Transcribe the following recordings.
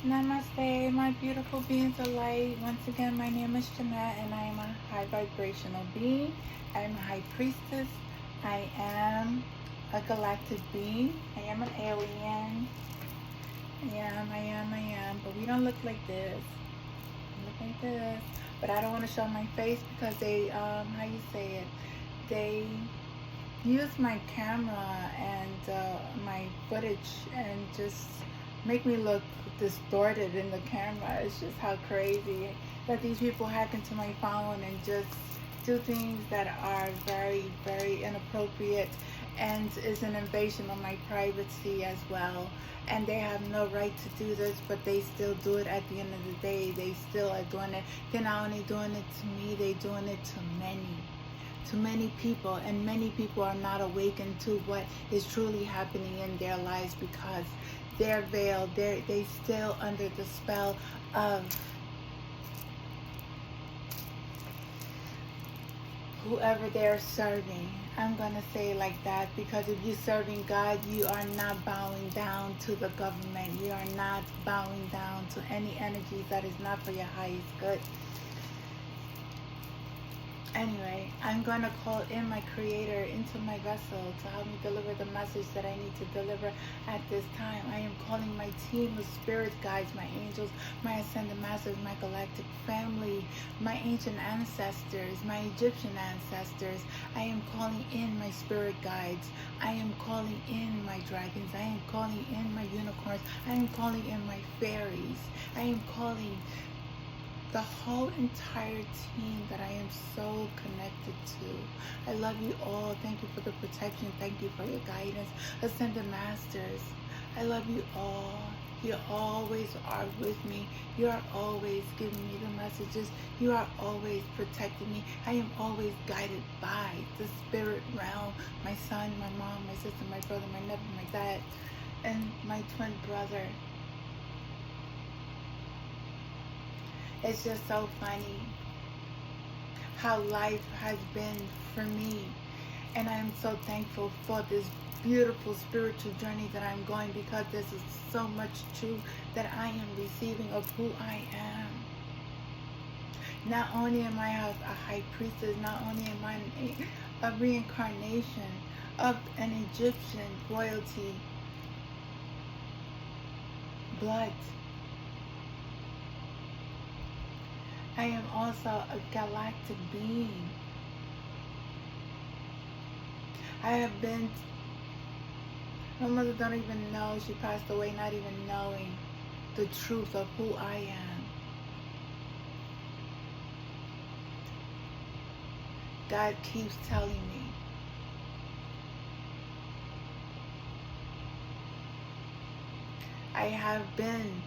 Namaste, my beautiful beings of light. Once again, my name is Jeanette, and I am a high vibrational being. I am a high priestess. I am a galactic being. I am an alien. I am. But we don't look like this. We look like this. But I don't want to show my face because they, how you say it? They use my camera and my footage and just make me look distorted in the camera. It's just how crazy that these people hack into my phone and just do things that are very, very inappropriate and is an invasion of my privacy as well. And they have no right to do this, but they still do it at the end of the day. They still are doing it. They're not only doing it to me, they're doing it to many people, and many people are not awakened to what is truly happening in their lives because they're veiled. They still under the spell of whoever they're serving. I'm gonna say it like that because if you're serving God, you are not bowing down to the government. You are not bowing down to any energies that is not for your highest good. Anyway, I'm going to call in my creator into my vessel to help me deliver the message that I need to deliver at this time. I am calling my team of spirit guides, my angels, my ascended masters, my galactic family, my ancient ancestors, my Egyptian ancestors. I am calling in my spirit guides. I am calling in my dragons. I am calling in my unicorns. I am calling in my fairies. I am calling the whole entire team that I am so connected to. I love you all. Thank you for the protection. Thank you for your guidance. Ascended Masters, I love you all. You always are with me. You are always giving me the messages. You are always protecting me. I am always guided by the spirit realm. My son, my mom, my sister, my brother, my nephew, my dad, and my twin brother. It's just so funny how life has been for me. And I'm so thankful for this beautiful spiritual journey that I'm going because this is so much truth that I am receiving of who I am. Not only am I a high priestess, not only am I a reincarnation of an Egyptian royalty blood, I am also a galactic being. I have been, my mother don't even know, she passed away not even knowing the truth of who I am. God keeps telling me, I have been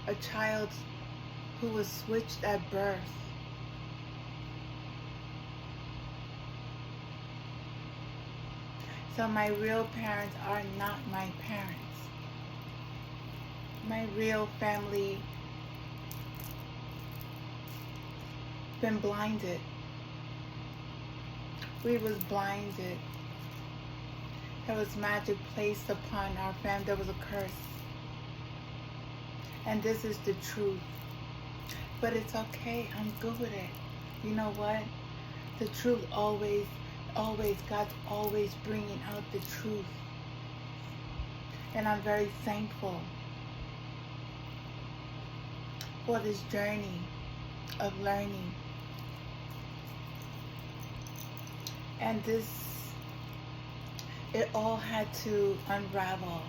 a child who was switched at birth. So my real parents are not my parents. My real family been blinded. We was blinded. There was magic placed upon our family. There was a curse. And this is the truth. But it's okay. I'm good with it. You know what? The truth always, God's always bringing out the truth. And I'm very thankful for this journey of learning. And it all had to unravel.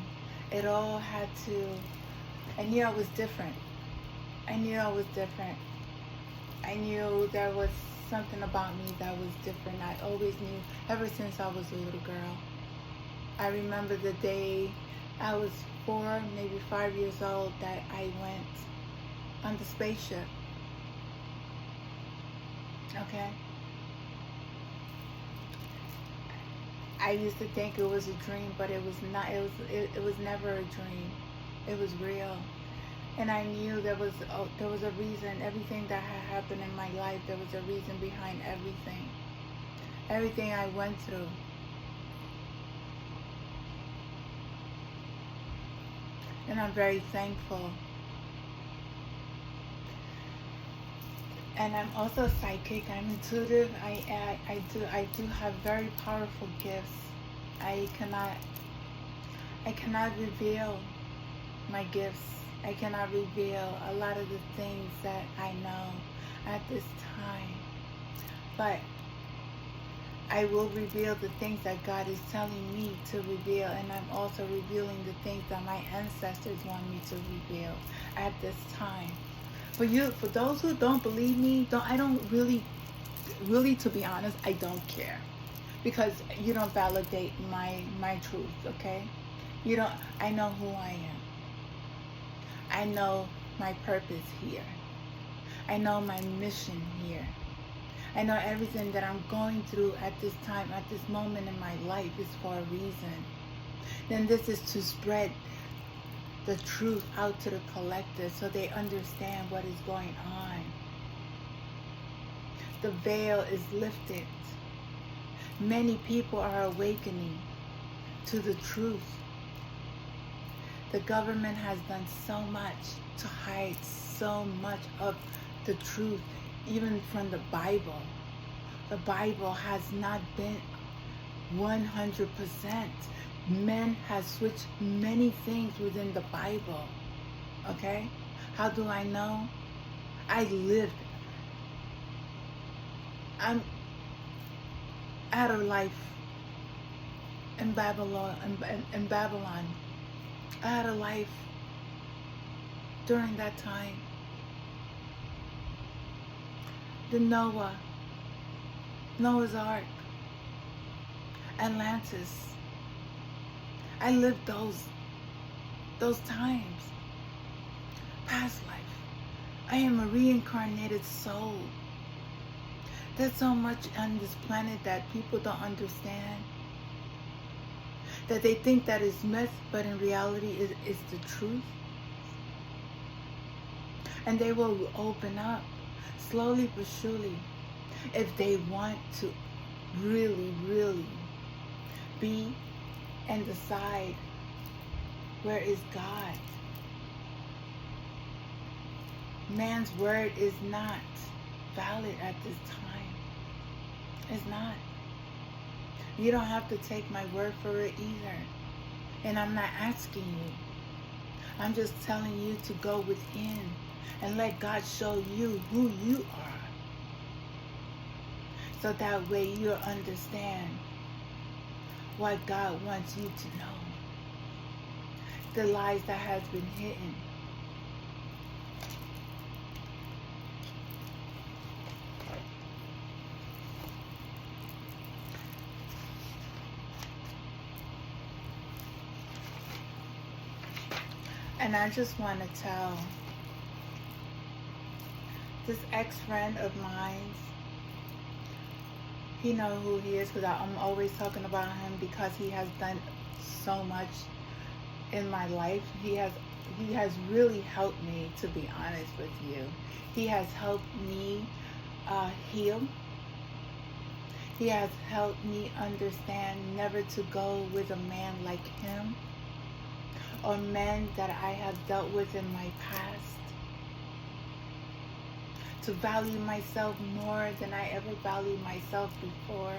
It all had to, I knew I was different. I knew I was different. I knew there was something about me that was different. I always knew ever since I was a little girl. I remember the day I was 4, maybe 5 years old that I went on the spaceship. Okay? I used to think it was a dream, but it was not. It was never a dream. It was real. And I knew there was a reason. Everything that had happened in my life, there was a reason behind everything. Everything I went through. And I'm very thankful And I'm also psychic. I'm intuitive. I do have very powerful gifts. I cannot I cannot reveal my gifts. I cannot reveal a lot of the things that I know at this time. But I will reveal the things that God is telling me to reveal, and I'm also revealing the things that my ancestors want me to reveal at this time. For those who don't believe me, I don't really, to be honest, I don't care, because you don't validate my truth. Okay, you don't. I know who I am. I know my purpose here. I know my mission here. I know everything that I'm going through at this time, at this moment in my life, is for a reason. Then this is to spread the truth out to the collective so they understand what is going on. The veil is lifted. Many people are awakening to the truth. The government has done so much to hide so much of the truth, even from the Bible. The Bible has not been 100%. Men have switched many things within the Bible. Okay? How do I know? I lived. I'm out of life in Babylon. In Babylon. I had a life during that time. The Noah's Ark, Atlantis. I lived those times. Past life. I am a reincarnated soul. There's so much on this planet that people don't understand. That they think that is myth, but in reality is the truth. And they will open up slowly but surely if they want to really, really be and decide where is God. Man's word is not valid at this time. It's not. You don't have to take my word for it either. And I'm not asking you. I'm just telling you to go within and let God show you who you are. So that way you'll understand what God wants you to know. The lies that has been hidden. And I just want to tell this ex-friend of mine, he knows who he is, because I'm always talking about him because he has done so much in my life. He has really helped me, to be honest with you. He has helped me heal. He has helped me understand never to go with a man like him, or men that I have dealt with in my past. To value myself more than I ever valued myself before.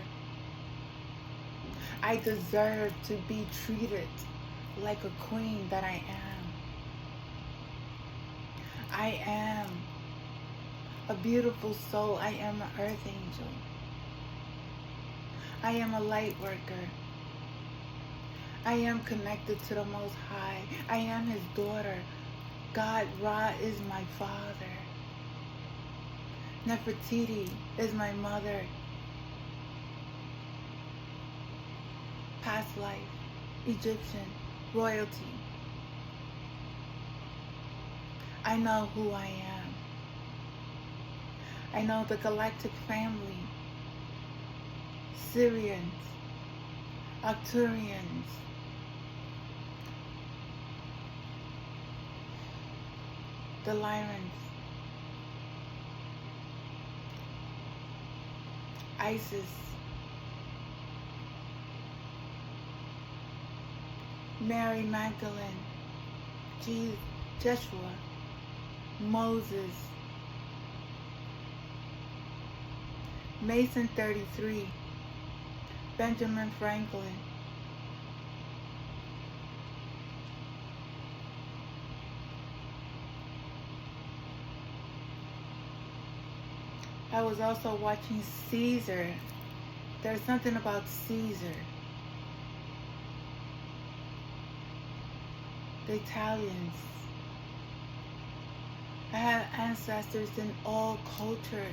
I deserve to be treated like a queen that I am. I am a beautiful soul. I am an earth angel. I am a light worker. I am connected to the Most High. I am His daughter. God Ra is my father. Nefertiti is my mother. Past life, Egyptian, royalty. I know who I am. I know the galactic family, Syrians, Arcturians, the Lyrans, Isis, Mary Magdalene, Jesus, Joshua, Moses, Mason 33. Benjamin Franklin. I was also watching Caesar. There's something about Caesar. The Italians. I have ancestors in all cultures.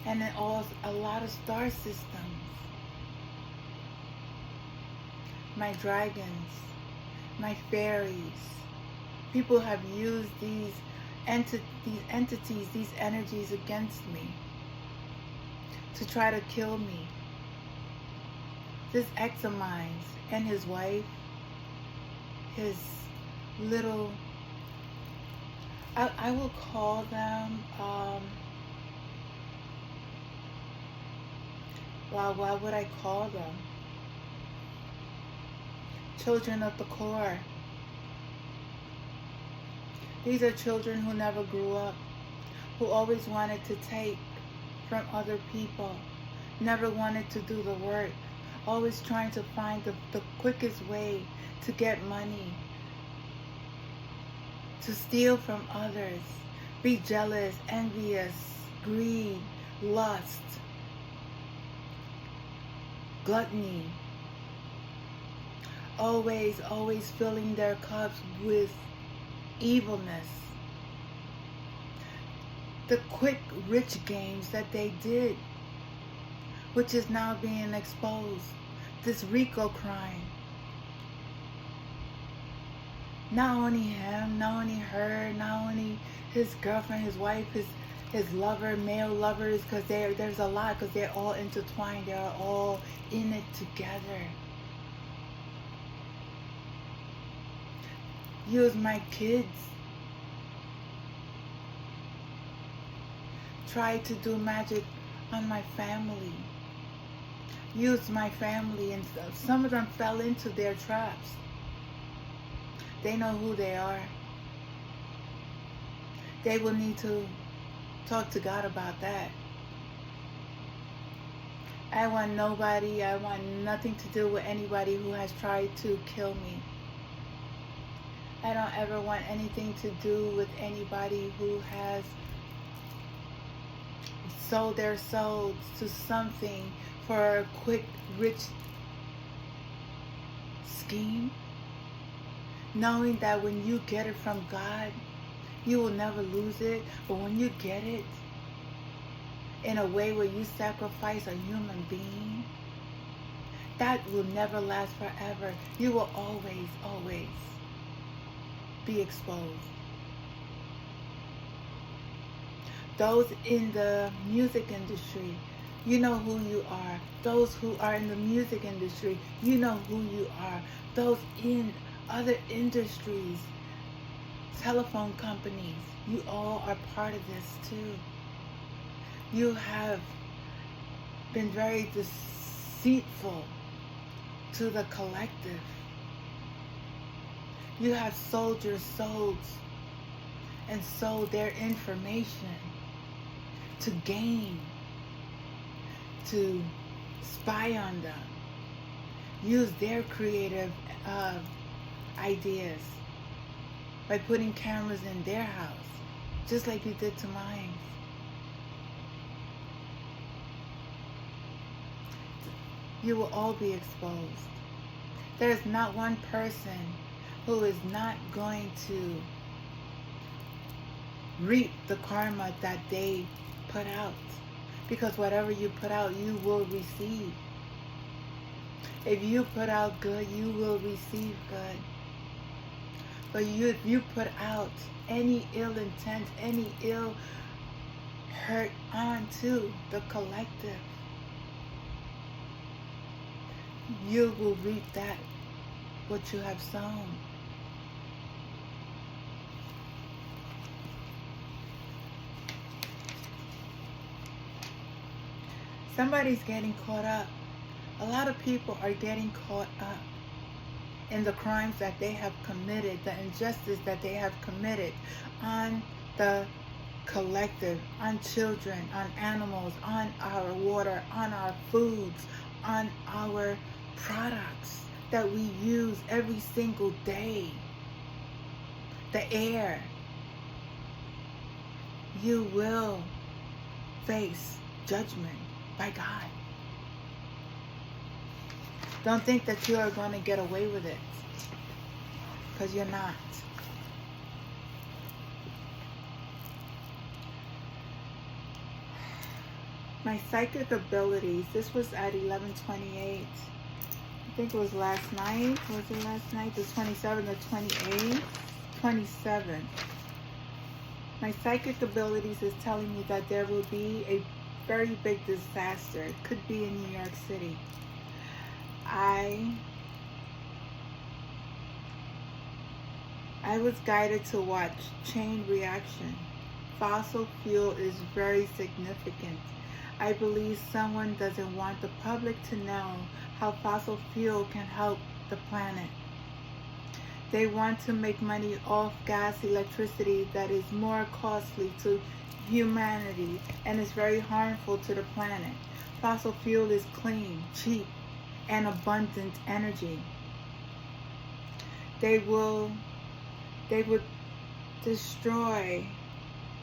And in a lot of star systems. My dragons, my fairies. People have used these entities, these energies against me to try to kill me. This ex of mine and his wife, his little, I will call them, well, what would I call them? Children of the core. These are children who never grew up, who always wanted to take from other people, never wanted to do the work, always trying to find the quickest way to get money, to steal from others, be jealous, envious, greed, lust, gluttony, always filling their cups with evilness. The quick rich games that they did, which is now being exposed. This RICO crime. Not only him, not only her, not only his girlfriend, his wife, his lover, male lovers, because there's a lot, because they're all intertwined. They're all in it together. Use my kids. Try to do magic on my family. Use my family, and some of them fell into their traps. They know who they are. They will need to talk to God about that. I want nothing to do with anybody who has tried to kill me. I don't ever want anything to do with anybody who has sold their souls to something for a quick, rich scheme. Knowing that when you get it from God, you will never lose it. But when you get it in a way where you sacrifice a human being, that will never last forever. You will always be exposed. Those in the music industry, you know who you are. Those who are in the music industry, you know who you are. Those in other industries, telephone companies, you all are part of this too. You have been very deceitful to the collective. You have sold your souls and sold their information to gain, to spy on them, use their creative ideas by putting cameras in their house, just like you did to mine. You will all be exposed. There is not one person who is not going to reap the karma that they put out. Because whatever you put out, you will receive. If you put out good, you will receive good. But if you put out any ill intent, any ill hurt onto the collective, you will reap that, what you have sown. Somebody's getting caught up. A lot of people are getting caught up in the crimes that they have committed, the injustice that they have committed on the collective, on children, on animals, on our water, on our foods, on our products that we use every single day, the air, you will face judgment by God. Don't think that you are going to get away with it, because you're not. My psychic abilities, this was at 11:28. I think it was last night. Was it last night? The 27th or 28th? 27th. My psychic abilities is telling me that there will be a very big disaster. It could be in New York City. I was guided to watch chain reaction. Fossil fuel is very significant. I believe someone doesn't want the public to know how fossil fuel can help the planet. They want to make money off gas, electricity that is more costly to humanity and is very harmful to the planet. Fossil fuel is clean, cheap, and abundant energy. They would destroy,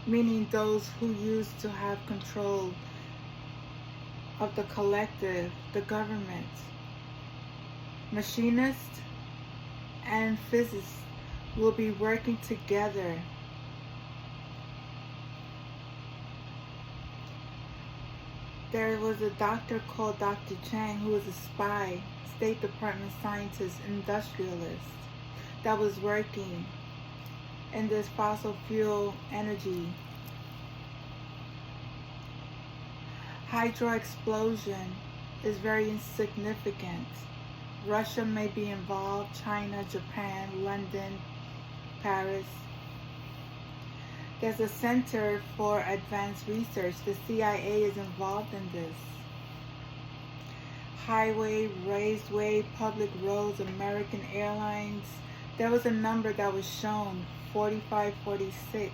meaning those who used to have control of the collective, the government. Machinists and physicists will be working together. There was a doctor called Dr. Chang who was a spy, State Department scientist, industrialist that was working in this fossil fuel energy. Hydro explosion is very insignificant. Russia may be involved, China, Japan, London, Paris. There's a Center for Advanced Research. The CIA is involved in this. Highway, raceway, public roads, American Airlines. There was a number that was shown, 4546.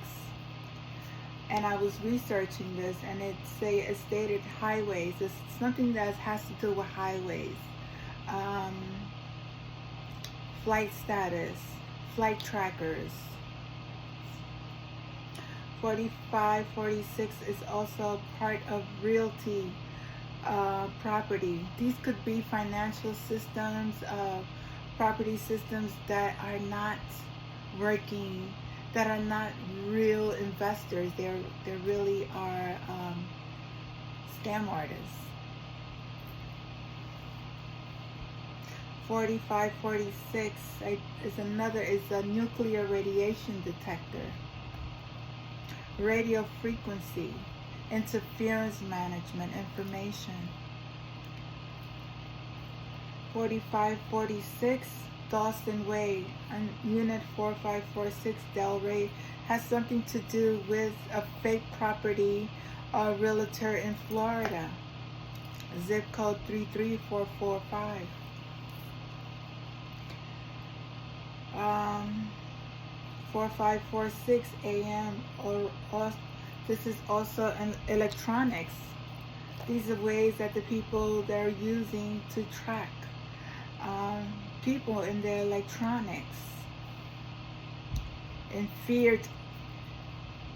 And I was researching this, and it stated highways. It's something that has to do with highways. Flight status, flight trackers. 4546 is also part of realty property. These could be financial systems, property systems that are not working, that are not real investors. They really are scam artists. 4546 is a nuclear radiation detector. Radio frequency, interference management information. 4546 Dawson Way, Unit 4546 Delray, has something to do with a fake property realtor in Florida. Zip code 33445. 4546 AM, or this is also an electronics. These are ways that the people, they're using to track people in their electronics. Infrared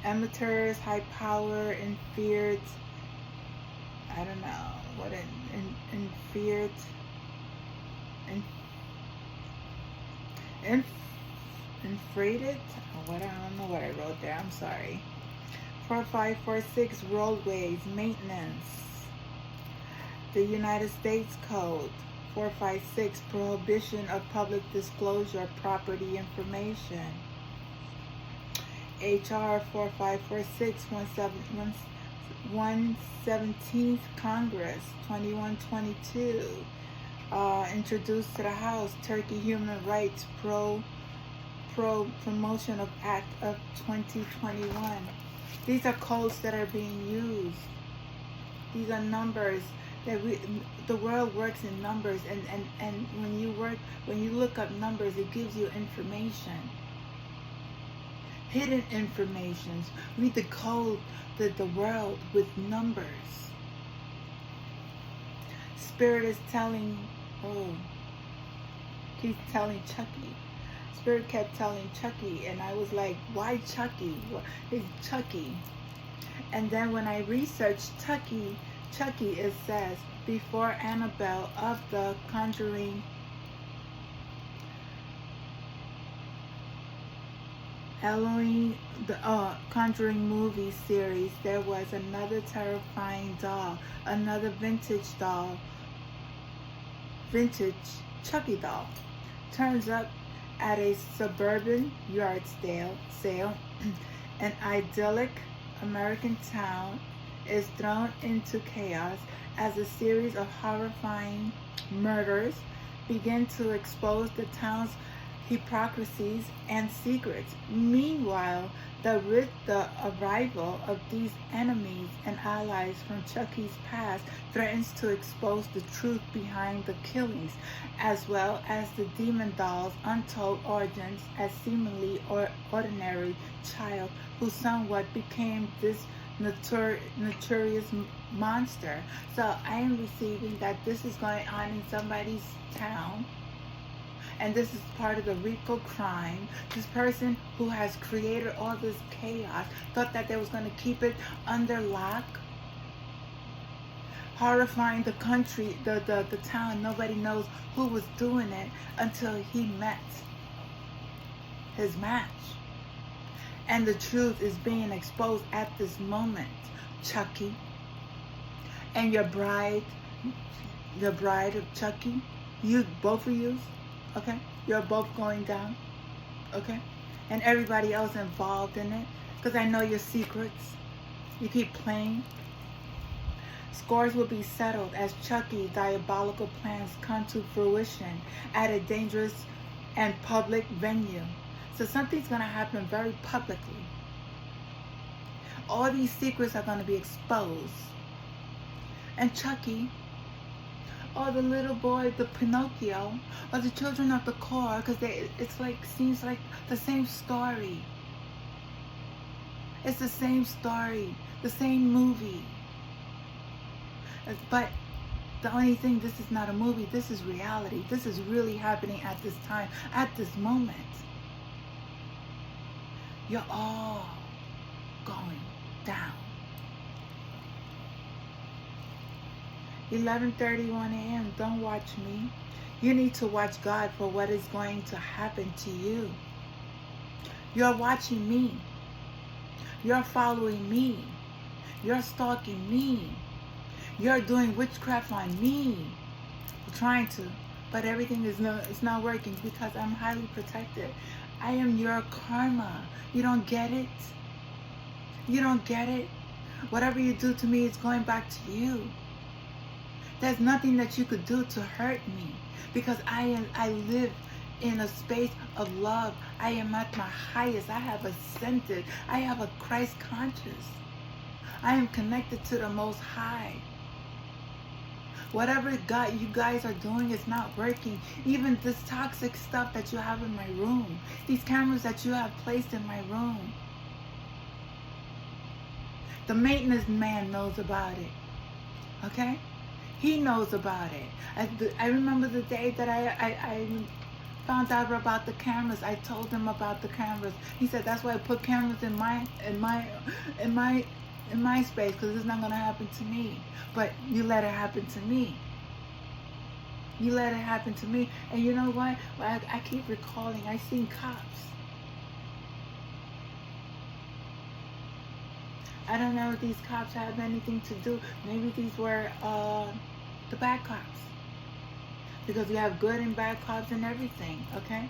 emitters, high power, infrared, I don't know what infrared, infrared, I don't know what I wrote there, I'm sorry. 4546 roadways, maintenance. The United States Code 456, prohibition of public disclosure of property information. HR 4546, 117th Congress 2122, introduced to the House. Turkey Human Rights Promotion of Act of 2021. These are codes that are being used. These are numbers that the world works in numbers, and when you look up numbers, it gives you information. hidden informations. We decode the world with numbers. Spirit is telling, keeps telling Chucky. Spirit kept telling Chucky, and I was like, why Chucky? It's Chucky. And then when I researched Chucky, it says, before Annabelle of the Conjuring the Conjuring movie series, there was another terrifying doll, another vintage Chucky doll. Turns up at a suburban yard sale, an idyllic American town is thrown into chaos as a series of horrifying murders begin to expose the town's hypocrisies and secrets. Meanwhile, the arrival of these enemies and allies from Chucky's past threatens to expose the truth behind the killings, as well as the demon doll's untold origins as seemingly ordinary child who somewhat became this notorious monster. So I am receiving that this is going on in somebody's town, and this is part of the RICO crime. This person who has created all this chaos thought that they was going to keep it under lock, horrifying the country, the town. Nobody knows who was doing it until he met his match. And the truth is being exposed at this moment, Chucky. And your bride of Chucky, you, both of you, okay? You're both going down, okay? And everybody else involved in it, because I know your secrets. You keep playing. Scores will be settled as Chucky's diabolical plans come to fruition at a dangerous and public venue. So something's going to happen very publicly. All these secrets are going to be exposed. And Chucky, or the little boy, the Pinocchio, or the children of the core, because it's like, seems like the same story. It's the same story, the same movie. But the only thing, this is not a movie, this is reality. This is really happening at this time, at this moment. You're all going down. 11:31 a.m. Don't watch me. You need to watch God for what is going to happen to you. You're watching me. You're following me. You're stalking me. You're doing witchcraft on me. You're trying to, but everything is it's not working because I'm highly protected. I am your karma. You don't get it? You don't get it? Whatever you do to me is going back to you. There's nothing that you could do to hurt me because I live in a space of love. I am at my highest. I have ascended. I have a Christ conscious. I am connected to the Most High. Whatever God, you guys are doing is not working. Even this toxic stuff that you have in my room, these cameras that you have placed in my room, the maintenance man knows about it. Okay? He knows about it. I remember the day that I found out about the cameras. I told him about the cameras. He said, that's why I put cameras in my space, because it's not going to happen to me. But you let it happen to me. You let it happen to me. And you know what? I keep recalling, I seen cops. I don't know if these cops have anything to do. Maybe these were the bad cops. Because we have good and bad cops and everything, okay?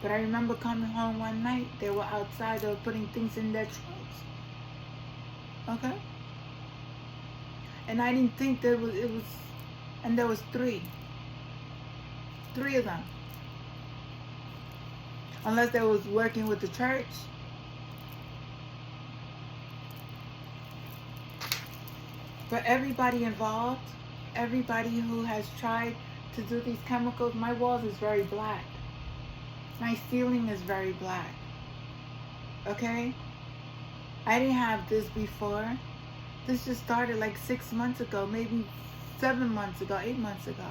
But I remember coming home one night, they were outside, they were putting things in their trunks. Okay? And I didn't think there was, and there was three of them. Unless they was working with the church. But everybody involved, everybody who has tried to do these chemicals, my walls is very black. My ceiling is very black. Okay? I didn't have this before. This just started like 6 months ago, maybe 7 months ago, 8 months ago.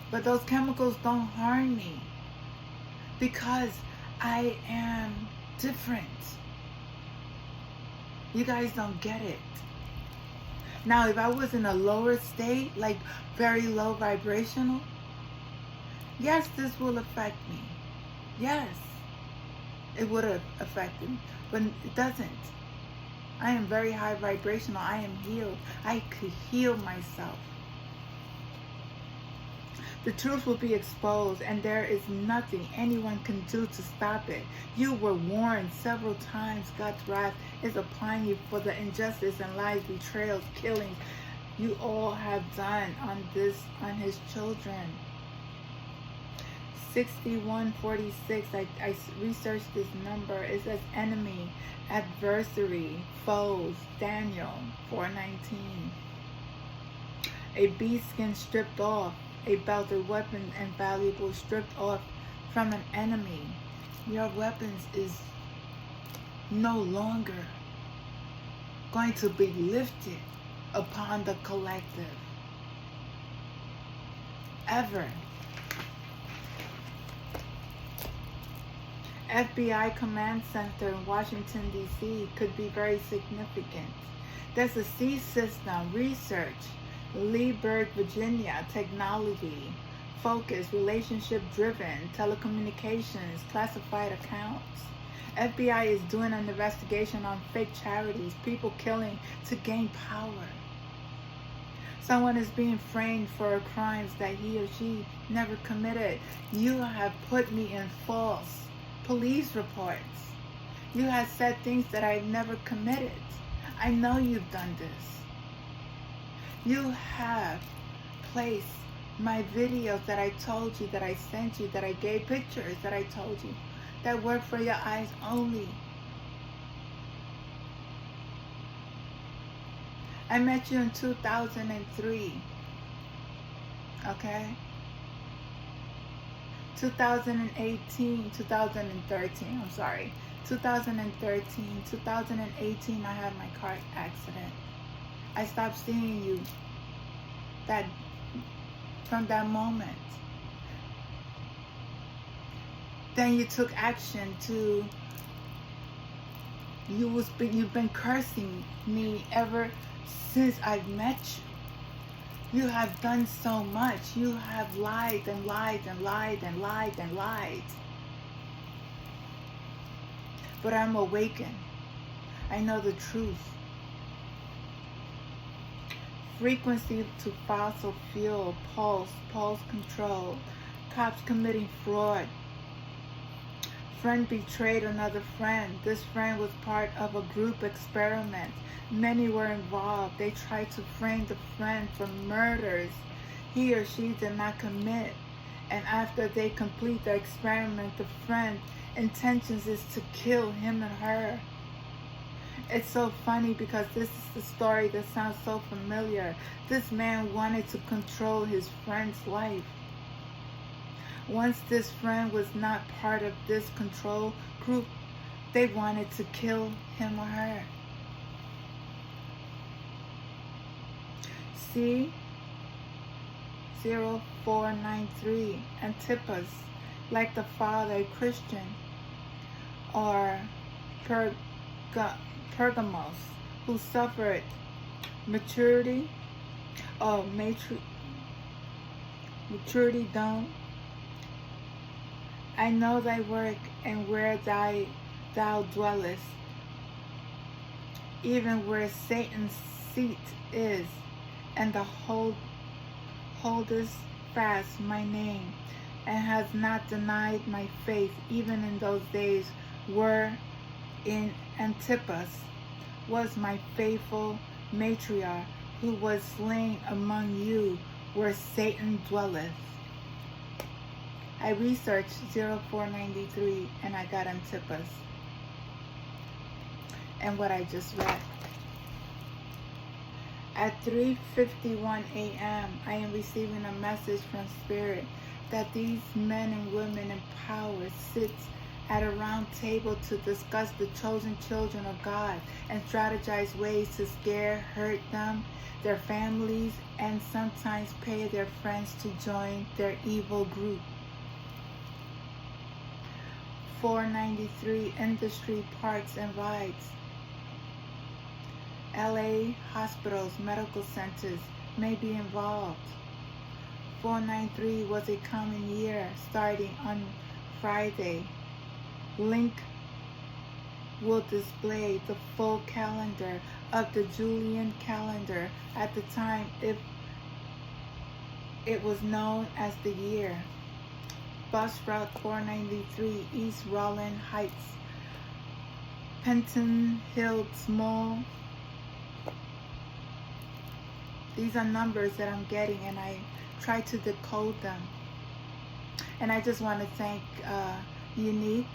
But those chemicals don't harm me because I am different. You guys don't get it. Now, if I was in a lower state, like very low vibrational, yes, this will affect me. Yes, it would have affected me, but it doesn't. I am very high vibrational. I am healed. I could heal myself. The truth will be exposed, and there is nothing anyone can do to stop it. You were warned several times. God's wrath is upon you for the injustice and lies, betrayals, killings you all have done on his children. 6146, I researched this number. It says enemy, adversary, foes, Daniel 4:19. A beast skin stripped off, a belted weapon and valuable stripped off from an enemy. Your weapons is no longer going to be lifted upon the collective. Ever. FBI Command Center in Washington, D.C. could be very significant. There's a C system, research, Leesburg, Virginia, technology, focus, relationship-driven, telecommunications, classified accounts. FBI is doing an investigation on fake charities, people killing to gain power. Someone is being framed for crimes that he or she never committed. You have put me in false police reports. You have said things that I never committed. I know you've done this. You have placed my videos that I told you, that I sent you, that I gave pictures that I told you, that work for your eyes only. I met you in 2003. Okay? 2013, I'm sorry. 2013, 2018, I had my car accident. I stopped seeing you from that moment. Then you took action to, you've been cursing me ever since I've met you. You have done so much. You have lied and lied and lied and lied and lied. But I'm awakened. I know the truth. Frequency to fossil fuel, pulse control, cops committing fraud. Friend betrayed another friend. This friend was part of a group experiment. Many were involved. They tried to frame the friend for murders he or she did not commit. And after they complete the experiment, the friend's intentions is to kill him and her. It's so funny because this is the story that sounds so familiar. This man wanted to control his friend's life. Once this friend was not part of this control group, they wanted to kill him or her. C 0493, Antipas, like the father, Christian, or Pergamos, who suffered maturity done. I know thy work and where thou dwellest, even where Satan's seat is, and the holdest fast my name, and has not denied my faith, even in those days were in Antipas was my faithful matriarch, who was slain among you where Satan dwelleth. I researched 0493 and I got Antipas and what I just read. At 3:51 a.m. I am receiving a message from Spirit that these men and women in power sit at a round table to discuss the chosen children of God and strategize ways to scare, hurt them, their families, and sometimes pay their friends to join their evil group. 493 Industry Parks and Rides. LA hospitals, medical centers may be involved. 493 was a common year starting on Friday. Link will display the full calendar of the Julian calendar at the time it was known as the year. Bus route 493 East Rowland Heights, Penton Hills Mall. These are numbers that I'm getting, and I try to decode them. And I just want to thank Unique,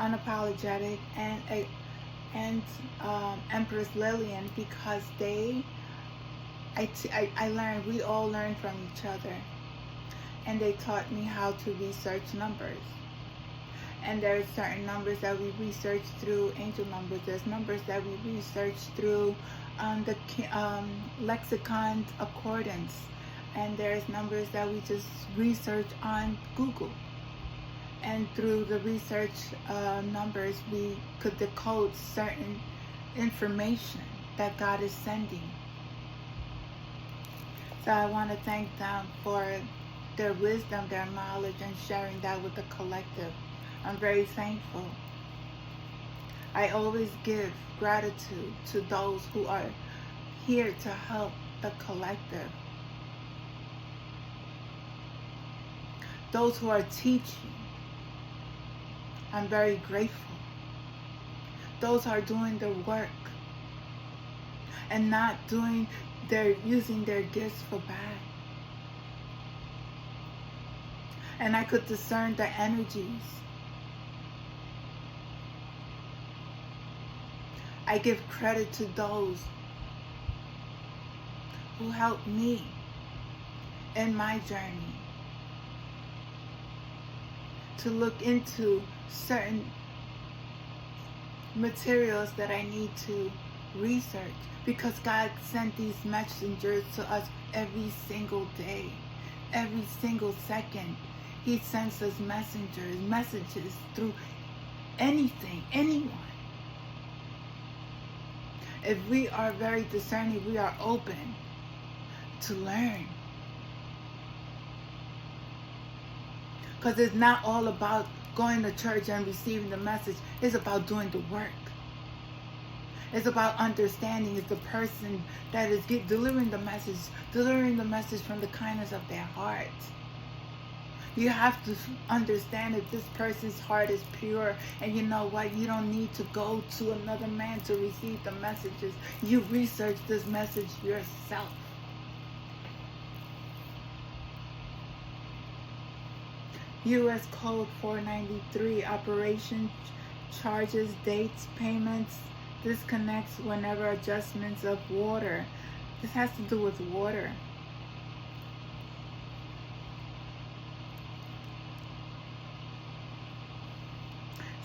Unapologetic, and Empress Lillian, because I learned, we all learn from each other. And they taught me how to research numbers. And there are certain numbers that we research through angel numbers. There's numbers that we research through the lexicon accordance. And there's numbers that we just research on Google. And through the research numbers, we could decode certain information that God is sending. So I want to thank them for their wisdom, their knowledge, and sharing that with the collective. I'm very thankful. I always give gratitude to those who are here to help the collective. Those who are teaching, I'm very grateful. Those who are doing the work and not using their gifts for bad. And I could discern the energies. I give credit to those who helped me in my journey to look into certain materials that I need to research, because God sent these messengers to us every single day, every single second. He sends us messages through anything, anyone. If we are very discerning, we are open to learn. Because it's not all about going to church and receiving the message. It's about doing the work. It's about understanding if the person that is delivering the message from the kindness of their heart. You have to understand if this person's heart is pure, and you know what? You don't need to go to another man to receive the messages. You research this message yourself. U.S. Code 493, operation charges, dates, payments, disconnects whenever adjustments of water. This has to do with water.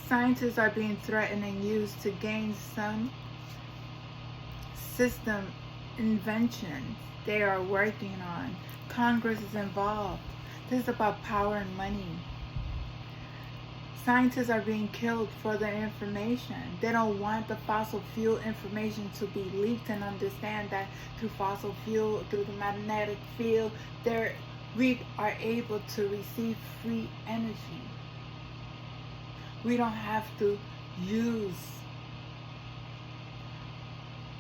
Scientists are being threatened and used to gain some system inventions they are working on. Congress is involved. This is about power and money. Scientists are being killed for their information. They don't want the fossil fuel information to be leaked, and understand that through fossil fuel, through the magnetic field, we are able to receive free energy. We don't have to use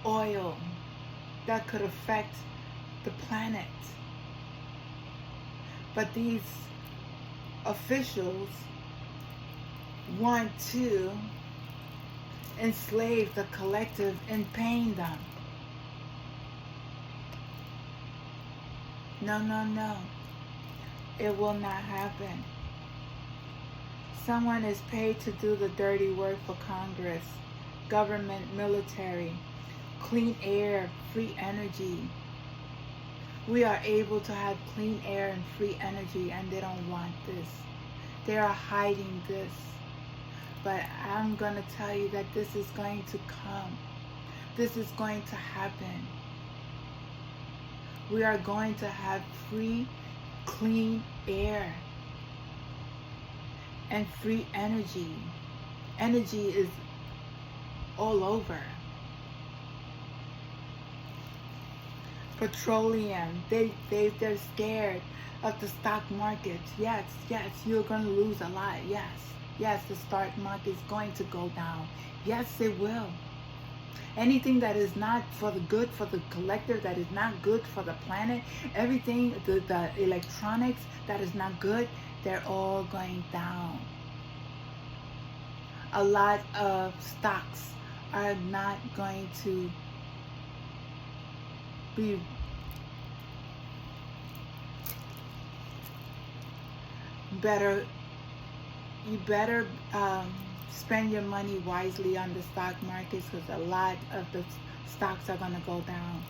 oil that could affect the planet. But these officials want to enslave the collective in paying them. No, no, no. It will not happen. Someone is paid to do the dirty work for Congress, government, military, clean air, free energy. We are able to have clean air and free energy, and they don't want this. They are hiding this. But I'm going to tell you that this is going to come. This is going to happen. We are going to have free, clean air and free energy. Energy is all over. Petroleum, they're scared of the stock market. Yes, you're going to lose a lot. Yes, the stock market is going to go down. Yes, it will. Anything that is not for the good for the collective, that is not good for the planet, everything, the electronics that is not good, they're all going down. A lot of stocks are not going to be better. You better spend your money wisely on the stock markets, because a lot of the stocks are going to go down.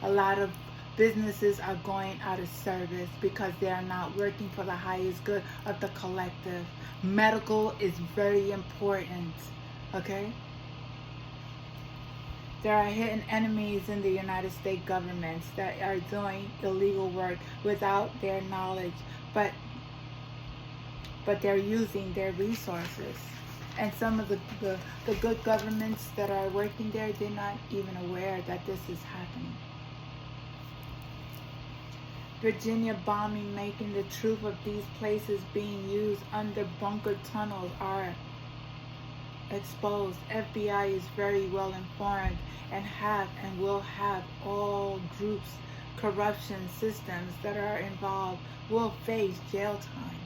A lot of businesses are going out of service because they are not working for the highest good of the collective. Medical is very important, okay? There are hidden enemies in the United States governments that are doing illegal work without their knowledge, but they're using their resources. And some of the good governments that are working there, they're not even aware that this is happening. Virginia bombing, making the truth of these places being used under bunker tunnels are exposed. FBI is very well informed and have and will have all groups, corruption systems that are involved will face jail time.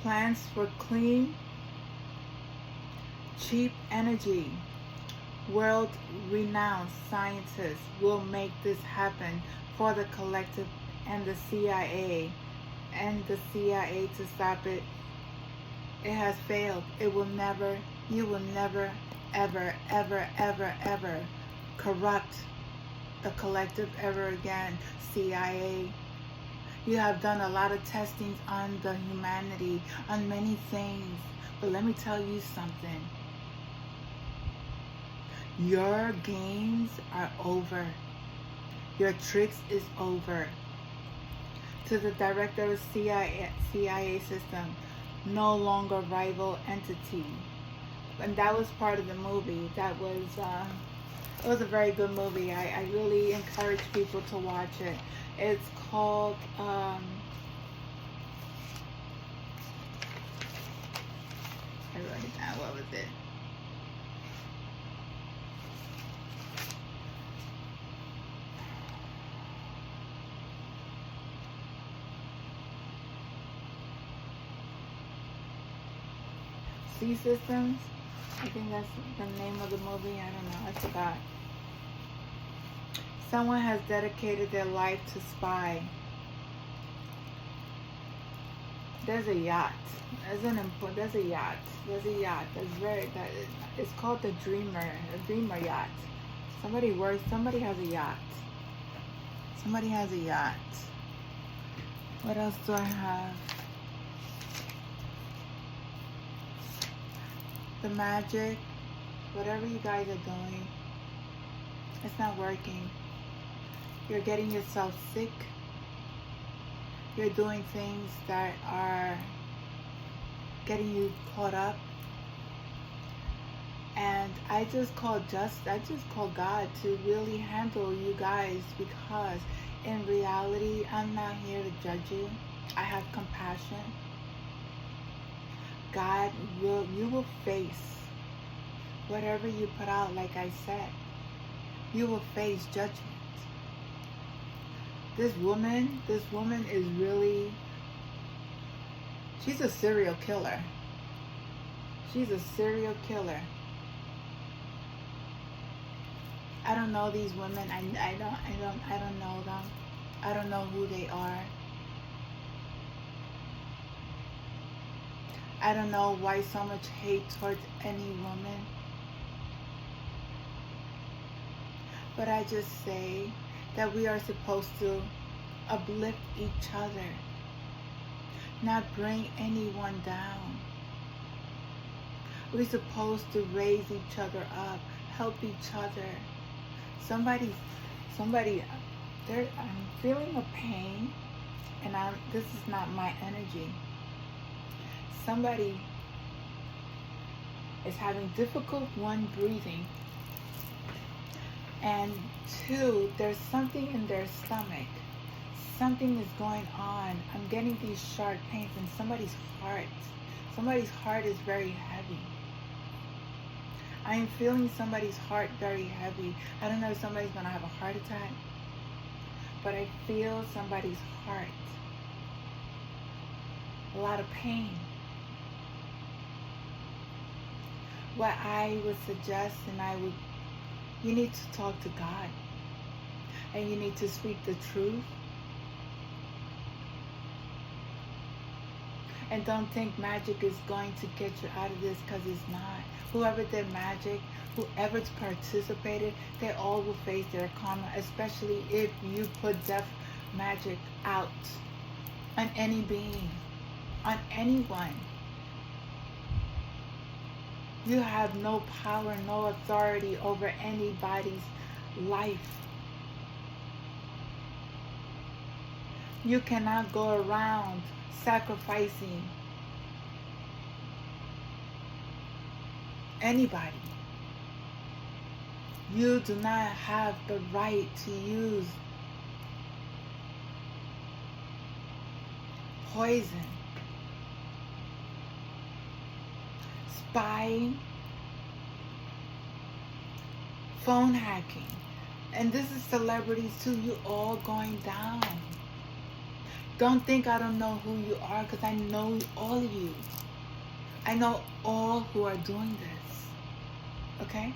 Plans for clean, cheap energy. World-renowned scientists will make this happen for the collective and the CIA to stop it. It has failed. It will never, you will never, ever, ever, ever, ever corrupt the collective ever again. CIA, you have done a lot of testings on the humanity, on many things. But let me tell you something. Your games are over. Your tricks is over. To the director of CIA system, no longer rival entity. And that was part of the movie. That was, it was a very good movie. I really encourage people to watch it. It's called, I wrote it down. What was it? Sea Systems. I think that's the name of the movie. I don't know. I forgot. Someone has dedicated their life to spy. There's a yacht. There's a yacht. It's called the Dreamer yacht. Somebody has a yacht. Somebody has a yacht. What else do I have? The magic. Whatever you guys are doing, it's not working. You're getting yourself sick. You're doing things that are getting you caught up. And I just call God to really handle you guys, because in reality, I'm not here to judge you. I have compassion. You will face whatever you put out. Like I said, you will face judgment. This woman is really, she's a serial killer. She's a serial killer. I don't know these women. I don't know them. I don't know who they are. I don't know why so much hate towards any woman. But I just say that we are supposed to uplift each other, not bring anyone down. We're supposed to raise each other up, help each other. Somebody, I'm feeling a pain, and this is not my energy. Somebody is having difficult, one, breathing, and two, there's something in their stomach. Something is going on. I'm getting these sharp pains in somebody's heart. Somebody's heart is very heavy. I am feeling somebody's heart very heavy. I don't know if somebody's going to have a heart attack, but I feel somebody's heart. A lot of pain. What I would suggest, you need to talk to God. And you need to speak the truth. And don't think magic is going to get you out of this, because it's not. Whoever did magic, whoever's participated, they all will face their karma, especially if you put death magic out on any being, on anyone. You have no power, no authority over anybody's life. You cannot go around sacrificing anybody. You do not have the right to use poison, spying, phone hacking. And this is celebrities too. You all going down. Don't think I don't know who you are, because I know all of you. I know all who are doing this. Okay?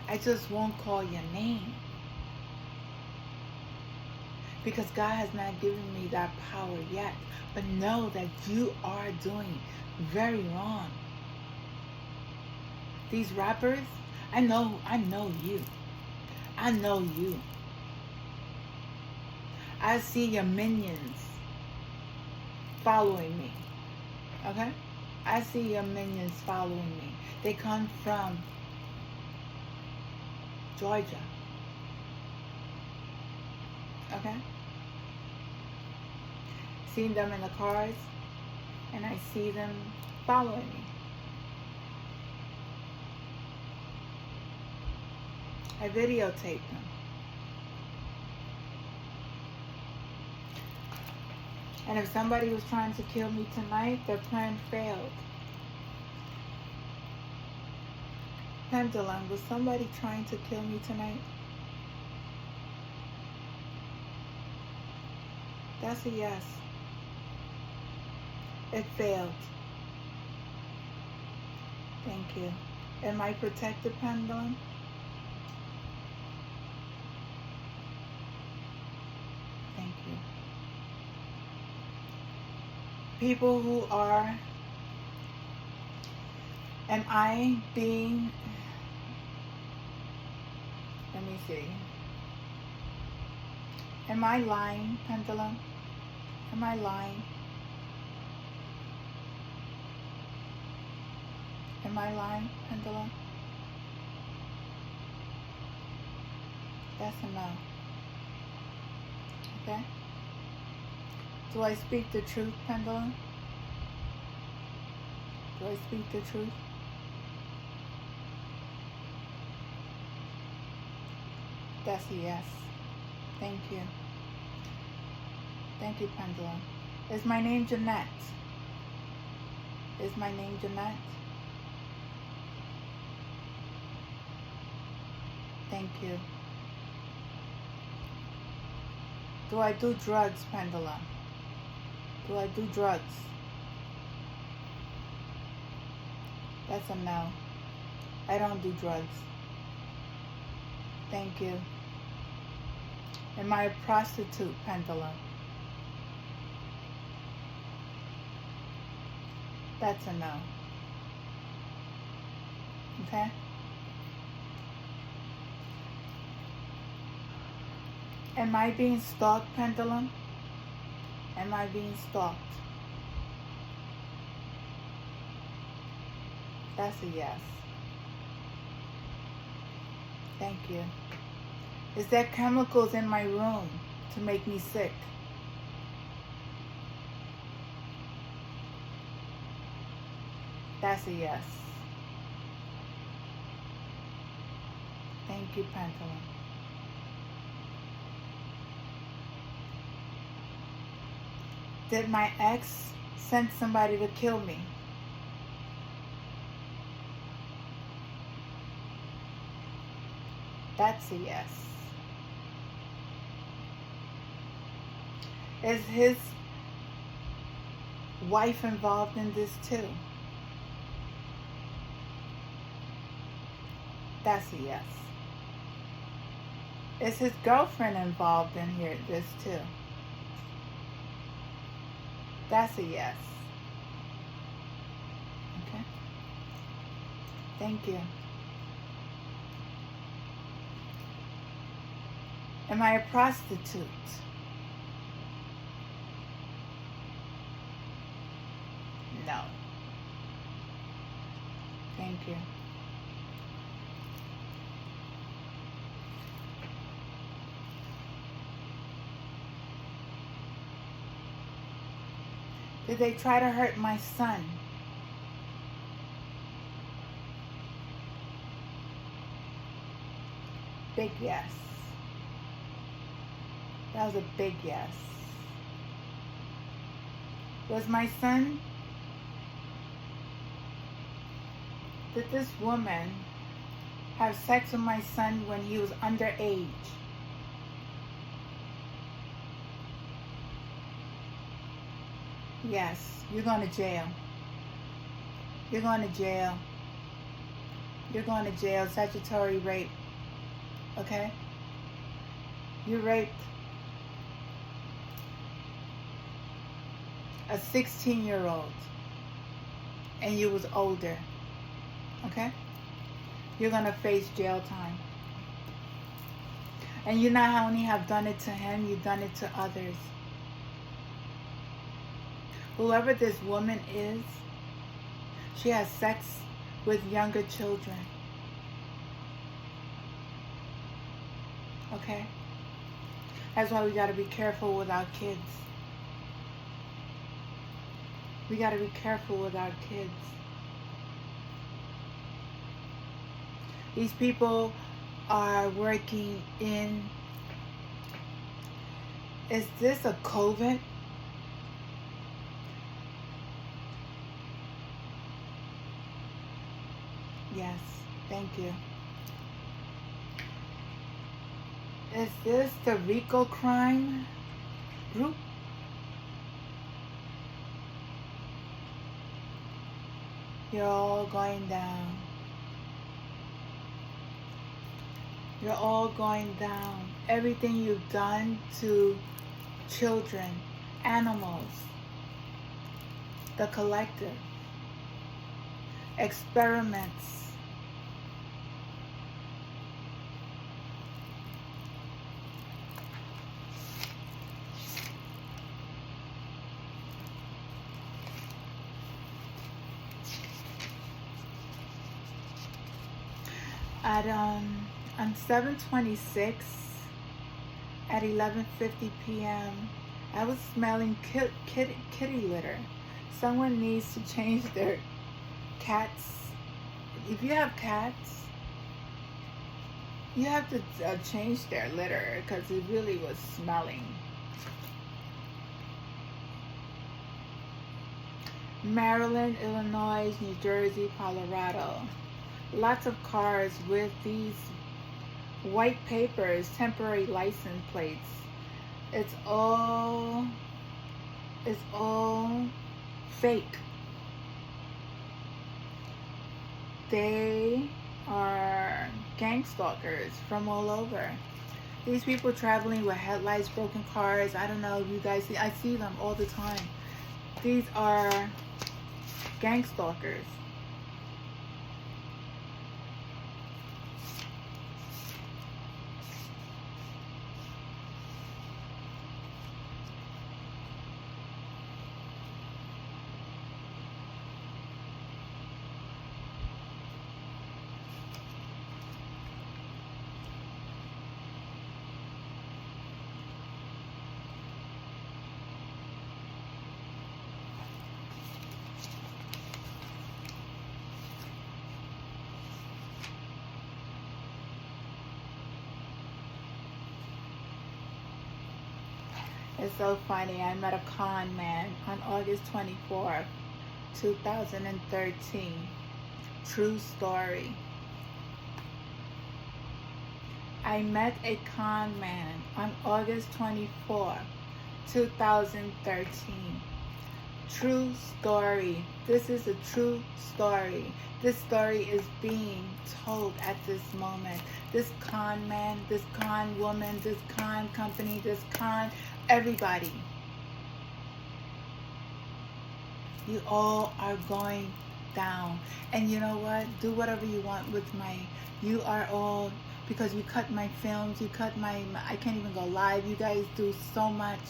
I just won't call your name, because God has not given me that power yet. But know that you are doing very wrong. These rappers, I know you. I know you. I see your minions following me. Okay? I see your minions following me. They come from Georgia. Okay? Seeing them in the cars, and I see them following me. I videotape them. And if somebody was trying to kill me tonight, their plan failed. Pendulum, was somebody trying to kill me tonight? That's a yes. It failed. Thank you. Am I protected, Pendulum? Thank you. People who are, am I being, let me see. Am I lying, Pendulum? Am I lying? Am I lying, Pendulum? That's a no. Okay? Do I speak the truth, Pendulum? Do I speak the truth? That's a yes. Thank you. Thank you, Pendulum. Is my name Jeanette? Is my name Jeanette? Thank you. Do I do drugs, Pendulum? Do I do drugs? That's a no. I don't do drugs. Thank you. Am I a prostitute, Pendulum? That's a no. Okay? Am I being stalked, Pendulum? Am I being stalked? That's a yes. Thank you. Is there chemicals in my room to make me sick? That's a yes. Thank you, Pendulum. Did my ex send somebody to kill me? That's a yes. Is his wife involved in this too? That's a yes. Is his girlfriend involved in this too? That's a yes. Okay. Thank you. Am I a prostitute? No. Thank you. Did they try to hurt my son? Big yes. That was a big yes. Was my son... Did this woman have sex with my son when he was underage? Yes. You're going to jail. You're going to jail. You're going to jail. Statutory rape. Okay? You raped a 16-year-old and you was older. Okay? You're going to face jail time. And you not only have done it to him, you've done it to others. Whoever this woman is, she has sex with younger children. Okay? That's why we got to be careful with our kids. We got to be careful with our kids. These people are working in... Is this a COVID? Yes, thank you. Is this the RICO crime group? You're all going down. You're all going down. Everything you've done to children, animals, the collective, experiments. At on 7/26 at 11:50 p.m. I was smelling kitty litter. Someone needs to change their cats. If you have cats, you have to change their litter because it really was smelling. Maryland, Illinois, New Jersey, Colorado. Lots of cars with these white papers, temporary license plates. It's all fake. They are gang stalkers from all over. These people traveling with headlights, broken cars. I don't know if you guys see. I see them all the time. These are gang stalkers. It's so funny. I met a con man on August 24th, 2013. True story. I met a con man on August 24th, 2013. True story. This is a true story. This story is being told at this moment. This con man, this con woman, this con company, this con everybody. You all are going down. And you know what? Do whatever you want with you are all, because you cut my films, you cut I can't even go live. You guys do so much.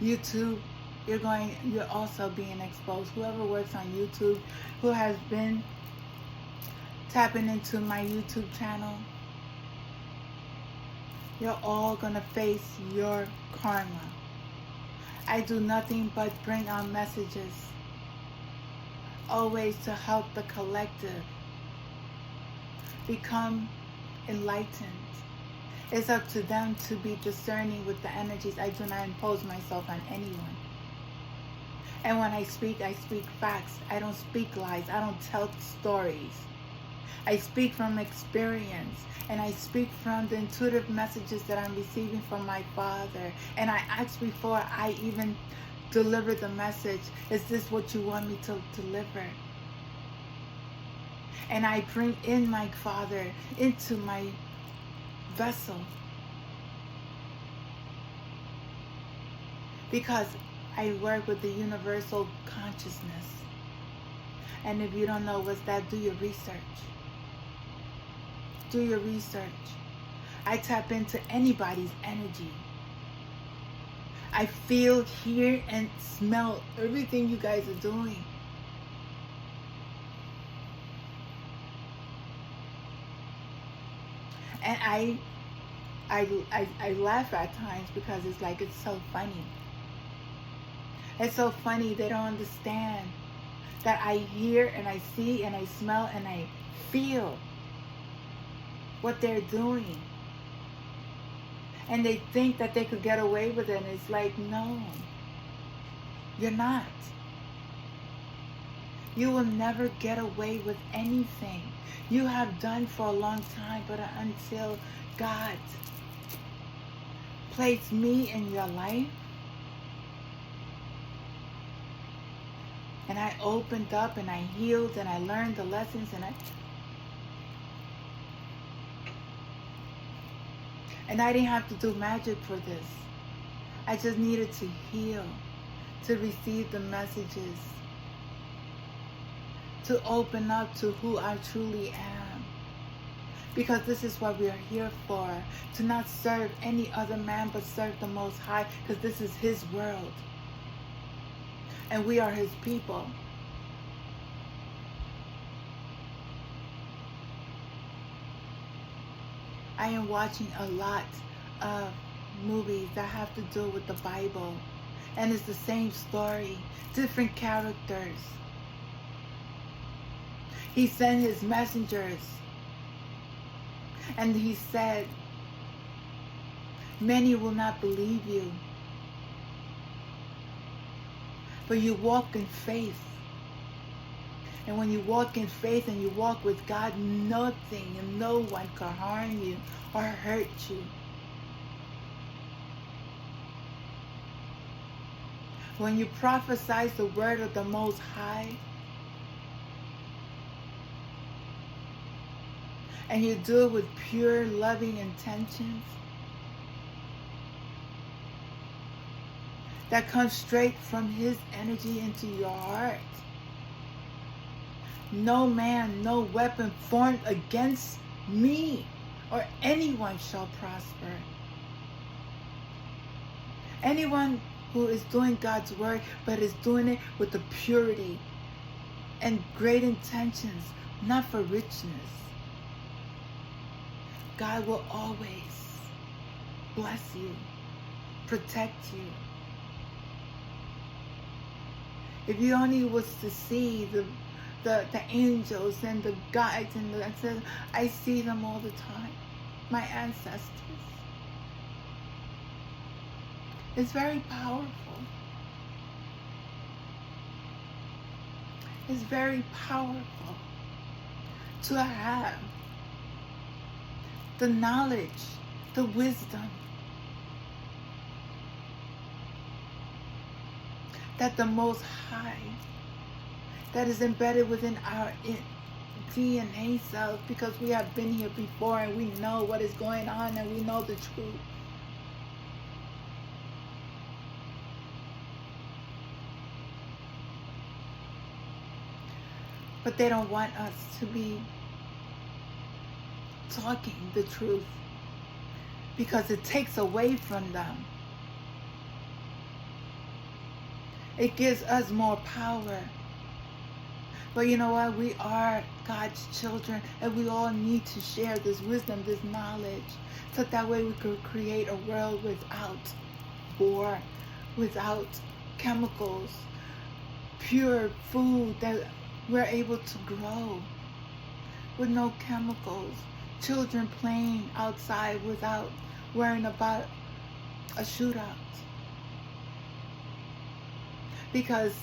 YouTube, you're also being exposed. Whoever works on YouTube, who has been tapping into my YouTube channel, you're all gonna face your karma. I do nothing but bring on messages, always to help the collective become enlightened. It's up to them to be discerning with the energies. I do not impose myself on anyone. And when I speak facts. I don't speak lies. I don't tell stories. I speak from experience, and I speak from the intuitive messages that I'm receiving from my Father. And I ask before I even deliver the message, is this what you want me to deliver? And I bring in my Father into my vessel, because I work with the universal consciousness. And if you don't know what's that, do your research. Do your research. I tap into anybody's energy. I feel, hear, and smell everything you guys are doing. And I laugh at times because it's like, it's so funny. It's so funny. They don't understand that I hear and I see and I smell and I feel what they're doing. And they think that they could get away with it. And it's like, no, you're not. You will never get away with anything. You have done for a long time, but until God placed me in your life, and I opened up and I healed and I learned the lessons, and I didn't have to do magic for this. I just needed to heal, to receive the messages, to open up to who I truly am. Because this is what we are here for, to not serve any other man but serve the Most High, because this is His world. And we are His people. I am watching a lot of movies that have to do with the Bible. And it's the same story, different characters. He sent His messengers. And He said, many will not believe you. But you walk in faith. And when you walk in faith and you walk with God, nothing and no one can harm you or hurt you. When you prophesy the word of the Most High, and you do it with pure, loving intentions, that comes straight from His energy into your heart. No man, no weapon formed against me or anyone shall prosper. Anyone who is doing God's work, but is doing it with the purity and great intentions, not for richness, God will always bless you, protect you. If you only was to see the angels and the guides and I see them all the time, my ancestors. It's very powerful. It's very powerful to have the knowledge, the wisdom that the Most High, that is embedded within our DNA cells, because we have been here before and we know what is going on and we know the truth. But they don't want us to be talking the truth because it takes away from them. It gives us more power. But you know what? We are God's children, and we all need to share this wisdom, this knowledge, so that way we could create a world without war, without chemicals, pure food that we're able to grow with no chemicals. Children playing outside without worrying about a shootout. Because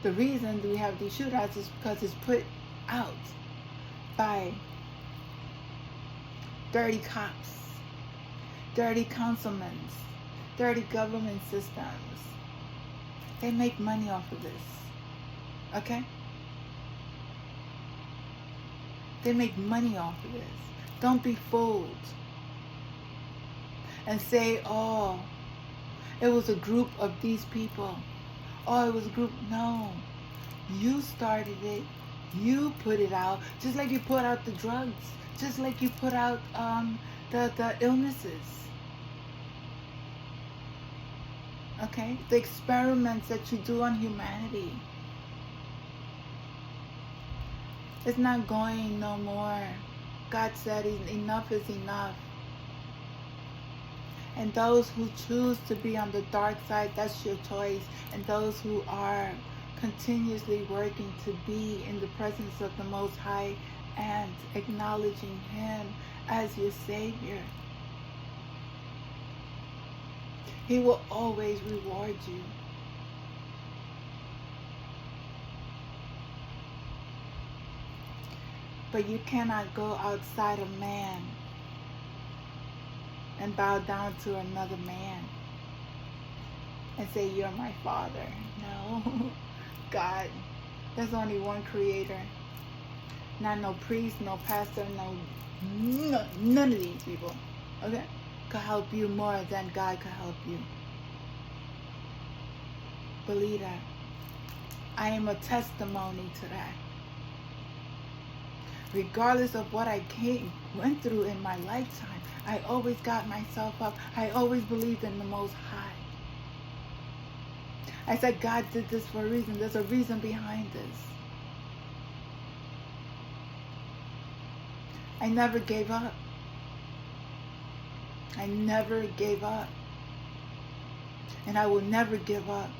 the reason we have these shootouts is because it's put out by dirty cops, dirty councilmen, dirty government systems. They make money off of this. Okay? They make money off of this. Don't be fooled and say, oh, it was a group of these people. Oh, it was a group. No. You started it. You put it out. Just like you put out the drugs. Just like you put out the illnesses. Okay? The experiments that you do on humanity. It's not going no more. God said enough is enough. And those who choose to be on the dark side, that's your choice. And those who are continuously working to be in the presence of the Most High and acknowledging Him as your Savior, He will always reward you. But you cannot go outside of man and bow down to another man and say, you're my father. No. God. There's only one creator. Not no priest, no pastor, none of these people. Okay? Could help you more than God could help you. Believe that. I am a testimony to that. Regardless of what I went through in my lifetime, I always got myself up. I always believed in the Most High. I said, God did this for a reason. There's a reason behind this. I never gave up. I never gave up. And I will never give up.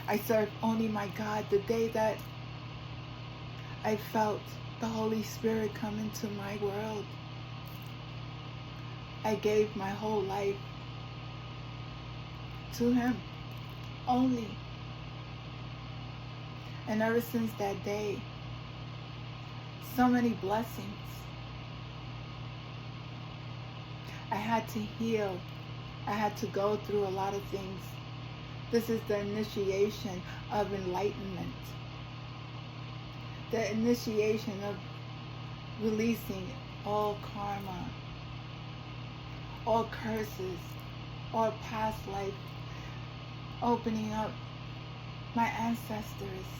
I serve only my God. The day that I felt the Holy Spirit come into my world, I gave my whole life to Him only. And ever since that day, so many blessings. I had to heal. I had to go through a lot of things. This is the initiation of enlightenment. The initiation of releasing all karma, all curses, all past life, opening up my ancestors'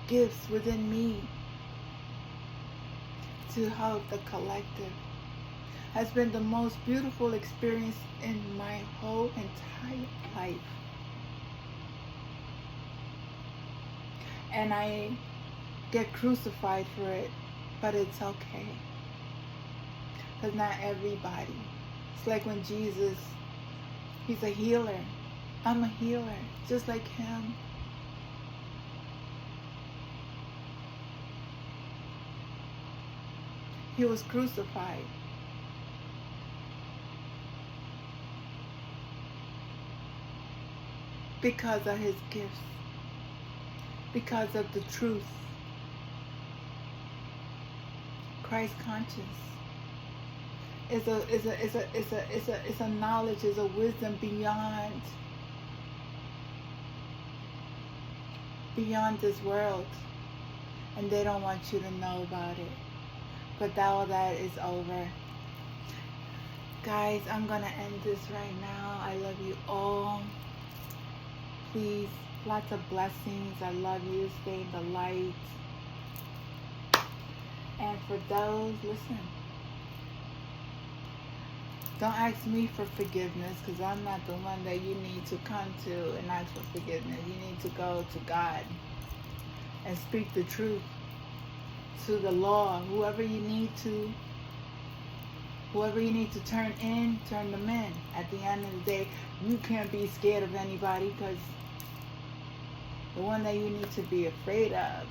gifts within me to help the collective. Has been the most beautiful experience in my whole entire life. And I get crucified for it, but it's okay. Because not everybody. It's like when Jesus, He's a healer. I'm a healer, just like Him. He was crucified. because of his gifts, because of the truth. Christ conscious is a knowledge, is a wisdom beyond this world, and they don't want you to know about it. But all that is over. Guys, I'm gonna end this right now. I love you all. Please, lots of blessings. I love you. Stay in the light. And for those, listen, don't ask me for forgiveness, because I'm not the one that you need to come to and ask for forgiveness. You need to go to God and speak the truth to the law. Whoever you need to turn in, turn them in. At the end of the day, you can't be scared of anybody, because the one that you need to be afraid of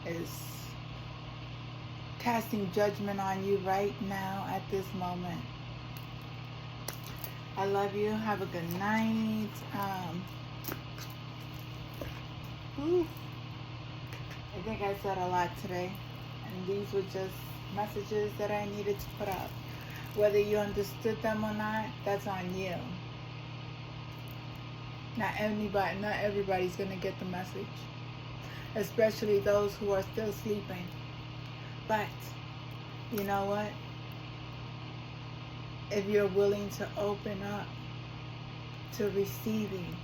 is casting judgment on you right now at this moment. I love you. Have a good night. I think I said a lot today, and these were just messages that I needed to put up. Whether you understood them or not, that's on you. Not everybody's gonna get the message, especially those who are still sleeping. But you know what? If you're willing to open up to receiving,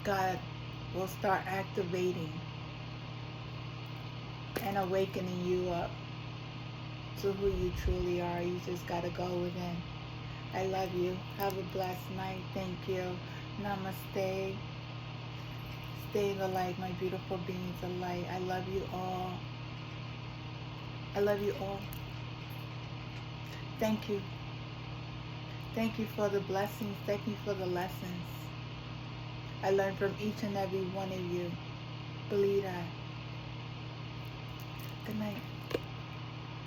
God will start activating and awakening you up to who you truly are. You just gotta go within. I love you. Have a blessed night. Thank you. Namaste. Stay in the light, my beautiful beings of light. I love you all. I love you all. Thank you. Thank you for the blessings. Thank you for the lessons. I learned from each and every one of you. Believe that. Good night.